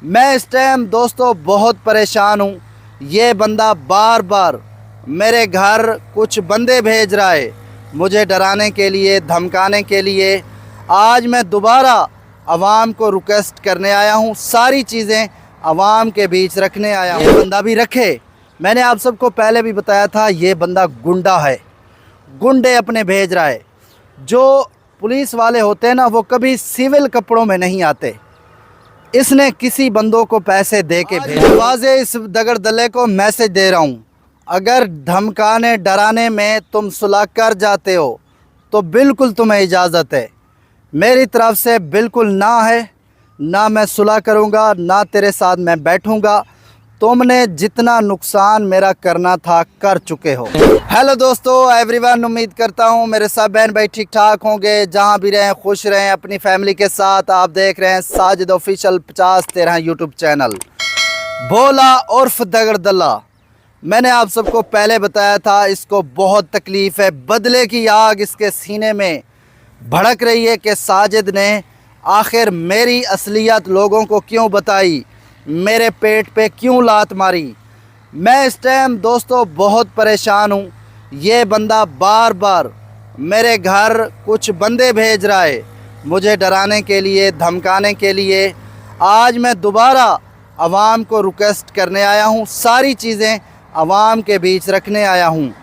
मैं इस टाइम दोस्तों बहुत परेशान हूँ। ये बंदा बार बार मेरे घर कुछ बंदे भेज रहा है मुझे डराने के लिए, धमकाने के लिए। आज मैं दोबारा आवाम को रिक्वेस्ट करने आया हूँ, सारी चीज़ें आवाम के बीच रखने आया हूँ। ये बंदा भी रखे। मैंने आप सबको पहले भी बताया था, ये बंदा गुंडा है, गुंडे अपने भेज रहा है। जो पुलिस वाले होते हैं ना, वो कभी सिविल कपड़ों में नहीं आते। इसने किसी बंदों को पैसे दे के भेजा। वाज़े इस दगड़ दल्ले को मैसेज दे रहा हूँ, अगर धमकाने डराने में तुम सुलह कर जाते हो तो बिल्कुल तुम्हें इजाज़त है। मेरी तरफ से बिल्कुल ना है, ना मैं सुलह करूँगा, ना तेरे साथ मैं बैठूँगा। तुमने जितना नुकसान मेरा करना था कर चुके हो। हेलो दोस्तों, एवरीवन, उम्मीद करता हूँ मेरे सब बहन भाई ठीक ठाक होंगे, जहाँ भी रहें खुश रहें अपनी फैमिली के साथ। आप देख रहे हैं साजिद ऑफिशियल 5013 यूट्यूब चैनल। भोला उर्फ दगड़ दल्ला, मैंने आप सबको पहले बताया था, इसको बहुत तकलीफ़ है। बदले की आग इसके सीने में भड़क रही है कि साजिद ने आखिर मेरी असलियत लोगों को क्यों बताई, मेरे पेट पे क्यों लात मारी। मैं इस टाइम दोस्तों बहुत परेशान हूँ। ये बंदा बार बार मेरे घर कुछ बंदे भेज रहा है मुझे डराने के लिए, धमकाने के लिए। आज मैं दोबारा आवाम को रिक्वेस्ट करने आया हूँ, सारी चीज़ें आवाम के बीच रखने आया हूँ।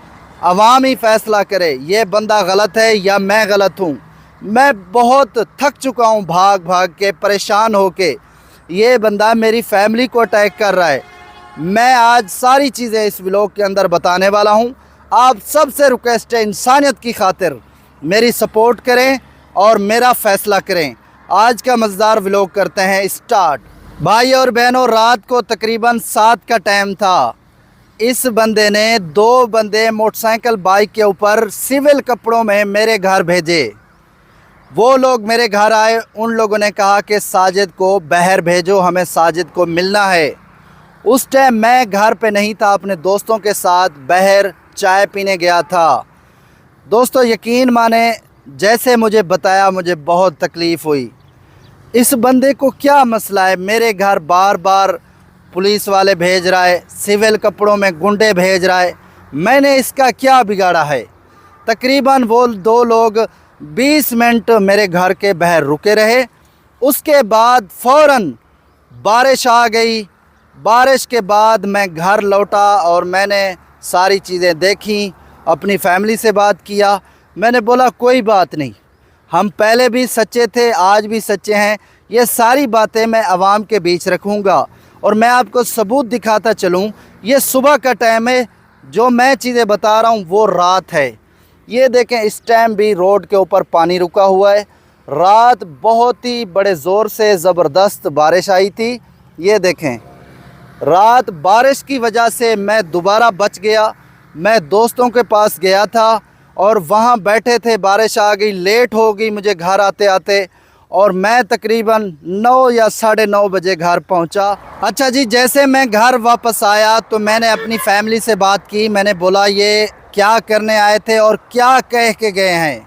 आवाम ही फ़ैसला करे ये बंदा गलत है या मैं गलत हूँ। मैं बहुत थक चुका हूँ भाग भाग के, परेशान होके। ये बंदा मेरी फैमिली को अटैक कर रहा है। मैं आज सारी चीज़ें इस व्लॉग के अंदर बताने वाला हूँ। आप सबसे रिक्वेस्ट है, इंसानियत की खातिर मेरी सपोर्ट करें और मेरा फ़ैसला करें। आज का मज़ेदार व्लॉग करते हैं स्टार्ट। भाई और बहनों, रात को तकरीबन 7 का टाइम था। इस बंदे ने 2 बंदे मोटरसाइकिल बाइक के ऊपर सिविल कपड़ों में मेरे घर भेजे। वो लोग मेरे घर आए, उन लोगों ने कहा कि साजिद को बाहर भेजो, हमें साजिद को मिलना है। उस टाइम मैं घर पे नहीं था, अपने दोस्तों के साथ बाहर चाय पीने गया था। दोस्तों यकीन माने, जैसे मुझे बताया मुझे बहुत तकलीफ़ हुई। इस बंदे को क्या मसला है, मेरे घर बार बार पुलिस वाले भेज रहा है, सिविल कपड़ों में गुंडे भेज रहा है। मैंने इसका क्या बिगाड़ा है। तकरीबन वो 2 लोग 20 मिनट मेरे घर के बाहर रुके रहे। उसके बाद फ़ौरन बारिश आ गई। बारिश के बाद मैं घर लौटा और मैंने सारी चीज़ें देखी, अपनी फैमिली से बात किया। मैंने बोला कोई बात नहीं, हम पहले भी सच्चे थे, आज भी सच्चे हैं। ये सारी बातें मैं आवाम के बीच रखूँगा और मैं आपको सबूत दिखाता चलूँ। ये सुबह का टाइम है, जो मैं चीज़ें बता रहा हूँ वो रात है। ये देखें, इस टाइम भी रोड के ऊपर पानी रुका हुआ है। रात बहुत ही बड़े ज़ोर से ज़बरदस्त बारिश आई थी। ये देखें, रात बारिश की वजह से मैं दोबारा बच गया। मैं दोस्तों के पास गया था और वहाँ बैठे थे, बारिश आ गई, लेट हो गई मुझे घर आते आते, और मैं तकरीबन 9 या 9:30 बजे घर पहुँचा। अच्छा जी, जैसे मैं घर वापस आया तो मैंने अपनी फैमिली से बात की। मैंने बोला ये क्या करने आए थे और क्या कह के गए हैं।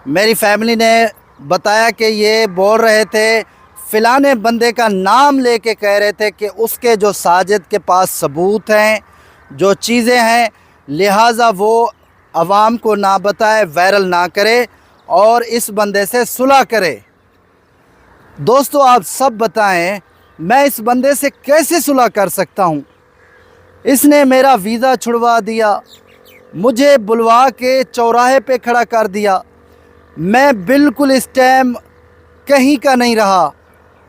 मेरी फैमिली ने बताया कि ये बोल रहे थे, फ़िलाने बंदे का नाम लेके कह रहे थे कि उसके जो साजिद के पास सबूत हैं, जो चीज़ें हैं, लिहाजा वो आवाम को ना बताए, वायरल ना करे और इस बंदे से सुलह करे। दोस्तों आप सब बताएं, मैं इस बंदे से कैसे सुलह कर सकता हूँ। इसने मेरा वीज़ा छुड़वा दिया, मुझे बुलवा के चौराहे पे खड़ा कर दिया। मैं बिल्कुल इस टाइम कहीं का नहीं रहा।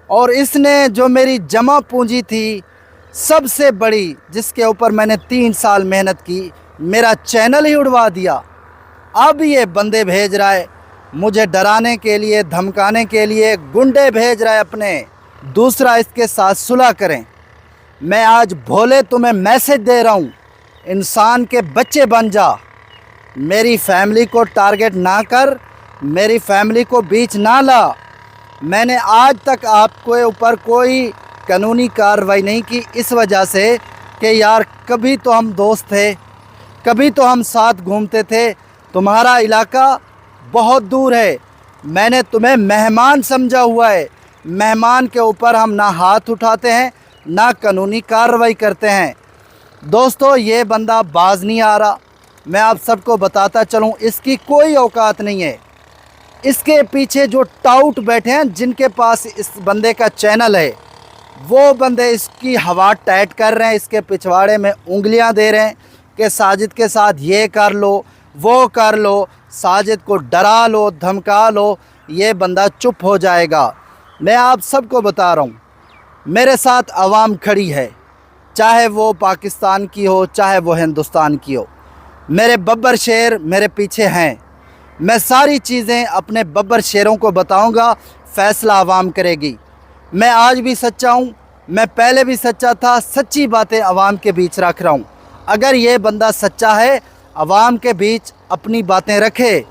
और इसने जो मेरी जमा पूंजी थी सबसे बड़ी, जिसके ऊपर मैंने 3 साल मेहनत की, मेरा चैनल ही उड़वा दिया। अब ये बंदे भेज रहा है मुझे डराने के लिए, धमकाने के लिए, गुंडे भेज रहा है अपने। दूसरा, इसके साथ सुलह करें। मैं आज भोले तुम्हें मैसेज दे रहा हूँ, इंसान के बच्चे बन जा। मेरी फैमिली को टारगेट ना कर, मेरी फैमिली को बीच ना ला। मैंने आज तक आपके ऊपर कोई कानूनी कार्रवाई नहीं की, इस वजह से कि यार कभी तो हम दोस्त थे, कभी तो हम साथ घूमते थे। तुम्हारा इलाका बहुत दूर है, मैंने तुम्हें मेहमान समझा हुआ है, मेहमान के ऊपर हम ना हाथ उठाते हैं ना कानूनी कार्रवाई करते हैं। दोस्तों ये बंदा बाज नहीं आ रहा, मैं आप सबको बताता चलूँ, इसकी कोई औकात नहीं है। इसके पीछे जो टाउट बैठे हैं जिनके पास इस बंदे का चैनल है, वो बंदे इसकी हवा टाइट कर रहे हैं, इसके पिछवाड़े में उंगलियां दे रहे हैं कि साजिद के साथ ये कर लो वो कर लो, साजिद को डरा लो धमका लो, ये बंदा चुप हो जाएगा। मैं आप सबको बता रहा हूँ, मेरे साथ आवाम खड़ी है, चाहे वो पाकिस्तान की हो चाहे वो हिंदुस्तान की हो। मेरे बब्बर शेर मेरे पीछे हैं, मैं सारी चीज़ें अपने बब्बर शेरों को बताऊंगा, फ़ैसला आवाम करेगी। मैं आज भी सच्चा हूँ, मैं पहले भी सच्चा था, सच्ची बातें आवाम के बीच रख रहा हूँ। अगर ये बंदा सच्चा है, आवाम के बीच अपनी बातें रखे।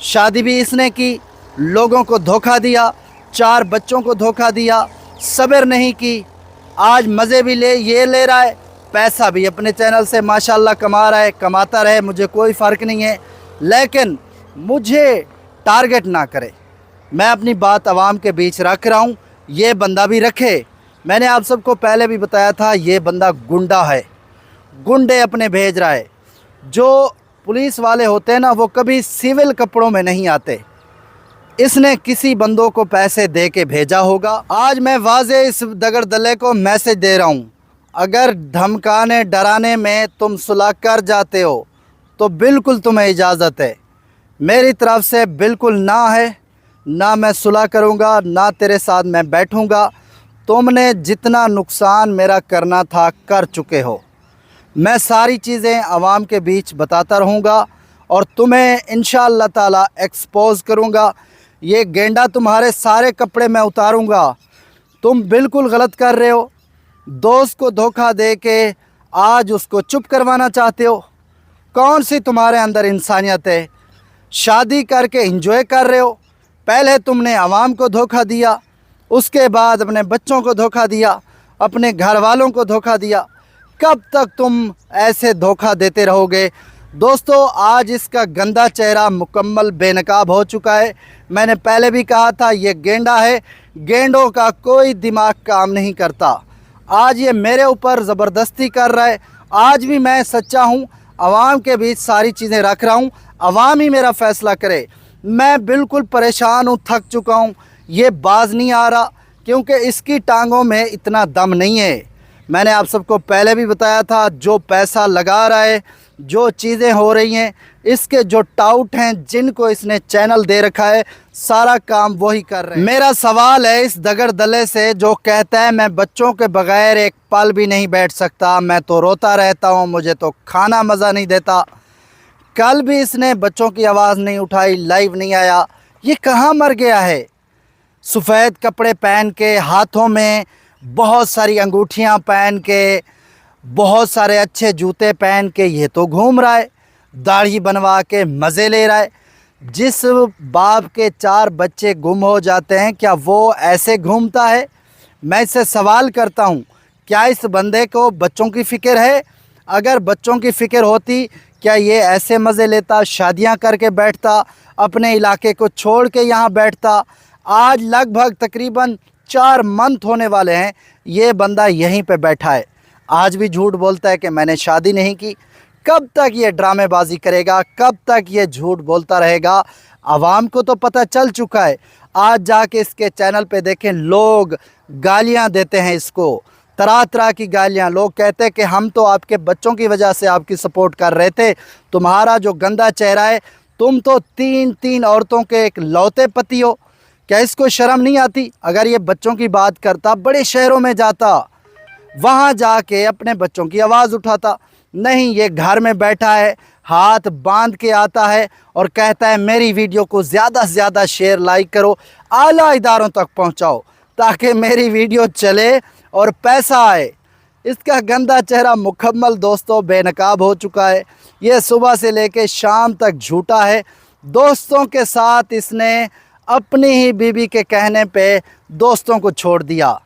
शादी भी इसने की, लोगों को धोखा दिया, 4 बच्चों को धोखा दिया, सब्र नहीं की, आज मज़े भी ये ले रहा है, पैसा भी अपने चैनल से माशाल्लाह कमा रहा है, कमाता रहे, मुझे कोई फ़र्क नहीं है, लेकिन मुझे टारगेट ना करे। मैं अपनी बात आवाम के बीच रख रहा हूँ, ये बंदा भी रखे। मैंने आप सबको पहले भी बताया था, ये बंदा गुंडा है, गुंडे अपने भेज रहा है। जो पुलिस वाले होते हैं ना, वो कभी सिविल कपड़ों में नहीं आते, इसने किसी बंदों को पैसे दे के भेजा होगा। आज मैं वाज़े इस दगड़ दल्ले को मैसेज दे रहा हूँ, अगर धमकाने डराने में तुम सुलह कर जाते हो तो बिल्कुल तुम्हें इजाज़त है, मेरी तरफ से बिल्कुल ना है, ना मैं सुलह करूँगा ना तेरे साथ मैं बैठूँगा। तुमने जितना नुकसान मेरा करना था कर चुके हो। मैं सारी चीज़ें आवाम के बीच बताता रहूँगा और तुम्हें इंशाअल्लाह ताला एक्सपोज़ करूँगा। ये गेंडा तुम्हारे सारे कपड़े मैं उतारूँगा। तुम बिल्कुल गलत कर रहे हो, दोस्त को धोखा दे के आज उसको चुप करवाना चाहते हो। कौन सी तुम्हारे अंदर इंसानियत है? शादी करके एंजॉय कर रहे हो, पहले तुमने आवाम को धोखा दिया, उसके बाद अपने बच्चों को धोखा दिया, अपने घर वालों को धोखा दिया। कब तक तुम ऐसे धोखा देते रहोगे? दोस्तों आज इसका गंदा चेहरा मुकम्मल बेनकाब हो चुका है। मैंने पहले भी कहा था, ये गेंडा है, गेंडों का कोई दिमाग काम नहीं करता। आज ये मेरे ऊपर ज़बरदस्ती कर रहा है। आज भी मैं सच्चा हूँ, आवाम के बीच सारी चीज़ें रख रहा हूँ, आवाम ही मेरा फ़ैसला करे। मैं बिल्कुल परेशान हूँ, थक चुका हूँ, ये बाज नहीं आ रहा क्योंकि इसकी टांगों में इतना दम नहीं है। मैंने आप सबको पहले भी बताया था, जो पैसा लगा रहा है, जो चीज़ें हो रही हैं, इसके जो टाउट हैं जिनको इसने चैनल दे रखा है, सारा काम वही कर रहे हैं। मेरा सवाल है इस दगड़ दले से जो कहता है मैं बच्चों के बगैर एक पल भी नहीं बैठ सकता, मैं तो रोता रहता हूँ, मुझे तो खाना मज़ा नहीं देता। कल भी इसने बच्चों की आवाज़ नहीं उठाई, लाइव नहीं आया। ये कहाँ मर गया है? सफ़ेद कपड़े पहन के, हाथों में बहुत सारी अंगूठियाँ पहन के, बहुत सारे अच्छे जूते पहन के ये तो घूम रहा है, दाढ़ी बनवा के मज़े ले रहा है। जिस बाप के 4 बच्चे गुम हो जाते हैं, क्या वो ऐसे घूमता है? मैं इससे सवाल करता हूँ, क्या इस बंदे को बच्चों की फ़िक्र है? अगर बच्चों की फ़िक्र होती, क्या ये ऐसे मज़े लेता, शादियां करके बैठता, अपने इलाके को छोड़ के यहाँ बैठता? आज लगभग तकरीबन 4 मंथ होने वाले हैं, ये बंदा यहीं पे बैठा है, आज भी झूठ बोलता है कि मैंने शादी नहीं की। कब तक ये ड्रामेबाजी करेगा? कब तक ये झूठ बोलता रहेगा? आवाम को तो पता चल चुका है। आज जाके इसके चैनल पे देखें, लोग गालियां देते हैं इसको, तरह तरह की गालियां। लोग कहते हैं कि हम तो आपके बच्चों की वजह से आपकी सपोर्ट कर रहे थे, तुम्हारा जो गंदा चेहरा है, तुम तो 3 औरतों के एक लौते पति हो, क्या इसको शर्म नहीं आती? अगर ये बच्चों की बात करता, बड़े शहरों में जाता, वहाँ जाके अपने बच्चों की आवाज़ उठाता। नहीं, ये घर में बैठा है, हाथ बांध के आता है और कहता है मेरी वीडियो को ज़्यादा से ज़्यादा शेयर लाइक करो, आला इदारों तक पहुँचाओ ताकि मेरी वीडियो चले और पैसा आए। इसका गंदा चेहरा मुकम्मल दोस्तों बेनकाब हो चुका है। ये सुबह से लेके शाम तक झूठा है। दोस्तों के साथ इसने अपनी ही बीवी के कहने पे दोस्तों को छोड़ दिया।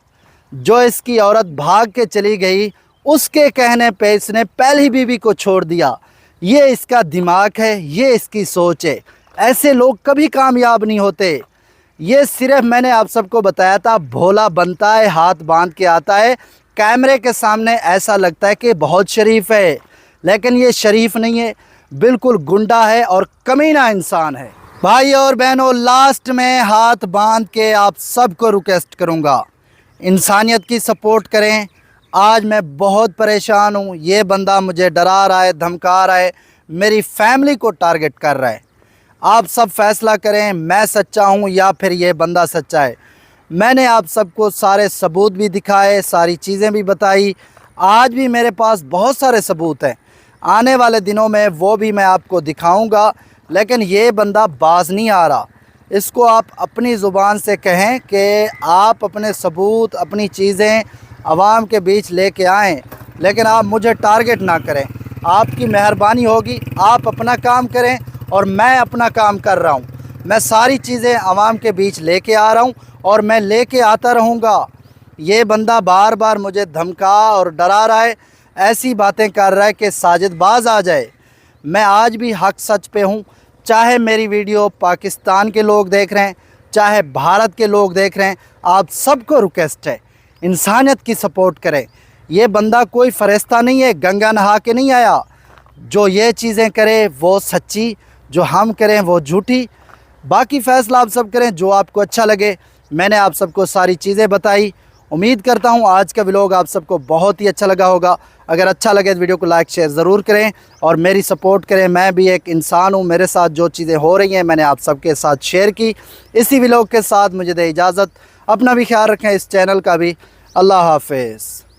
जो इसकी औरत भाग के चली गई, उसके कहने पे इसने पहली बीवी को छोड़ दिया। ये इसका दिमाग है, ये इसकी सोच है। ऐसे लोग कभी कामयाब नहीं होते। یہ صرف میں نے آپ سب کو بتایا تھا بھولا بنتا ہے ہاتھ باندھ کے آتا ہے، کیمرے کے سامنے ایسا لگتا ہے کہ بہت شریف ہے، لیکن یہ شریف نہیں ہے، بالکل گنڈا ہے اور کمینہ انسان ہے۔ بھائی اور بہنوں، لاسٹ میں ہاتھ باندھ کے آپ سب کو ریکویسٹ کروں گا، انسانیت کی سپورٹ کریں۔ آج میں بہت پریشان ہوں، یہ بندہ مجھے ڈرا رہا ہے، دھمکا رہا ہے، میری فیملی کو ٹارگٹ کر رہا ہے۔ آپ سب فیصلہ کریں، میں سچا ہوں یا پھر یہ بندہ سچا ہے۔ میں نے آپ سب کو سارے ثبوت بھی دکھائے، ساری چیزیں بھی بتائی، آج بھی میرے پاس بہت سارے ثبوت ہیں، آنے والے دنوں میں وہ بھی میں آپ کو دکھاؤں گا، لیکن یہ بندہ باز نہیں آ رہا۔ اس کو آپ اپنی زبان سے کہیں کہ آپ اپنے ثبوت، اپنی چیزیں عوام کے بیچ لے کے آئیں، لیکن آپ مجھے ٹارگٹ نہ کریں۔ آپ کی مہربانی ہوگی، آپ اپنا کام کریں اور میں اپنا کام کر رہا ہوں۔ میں ساری چیزیں عوام کے بیچ لے کے آ رہا ہوں اور میں لے کے آتا رہوں گا۔ یہ بندہ بار بار مجھے دھمکا اور ڈرا رہا ہے، ایسی باتیں کر رہا ہے کہ ساجد باز آ جائے۔ میں آج بھی حق سچ پہ ہوں، چاہے میری ویڈیو پاکستان کے لوگ دیکھ رہے ہیں، چاہے بھارت کے لوگ دیکھ رہے ہیں، آپ سب کو ریکویسٹ ہے، انسانیت کی سپورٹ کریں۔ یہ بندہ کوئی فرشتہ نہیں ہے، گنگا نہا کے نہیں آیا۔ جو یہ چیزیں کرے وہ سچی، جو ہم کریں وہ جھوٹی۔ باقی فیصلہ آپ سب کریں، جو آپ کو اچھا لگے۔ میں نے آپ سب کو ساری چیزیں بتائی، امید کرتا ہوں آج کا ولاگ آپ سب کو بہت ہی اچھا لگا ہوگا۔ اگر اچھا لگے تو ویڈیو کو لائک شیئر ضرور کریں اور میری سپورٹ کریں۔ میں بھی ایک انسان ہوں، میرے ساتھ جو چیزیں ہو رہی ہیں میں نے آپ سب کے ساتھ شیئر کی۔ اسی ولاگ کے ساتھ مجھے دے اجازت، اپنا بھی خیال رکھیں، اس چینل کا بھی۔ اللہ حافظ۔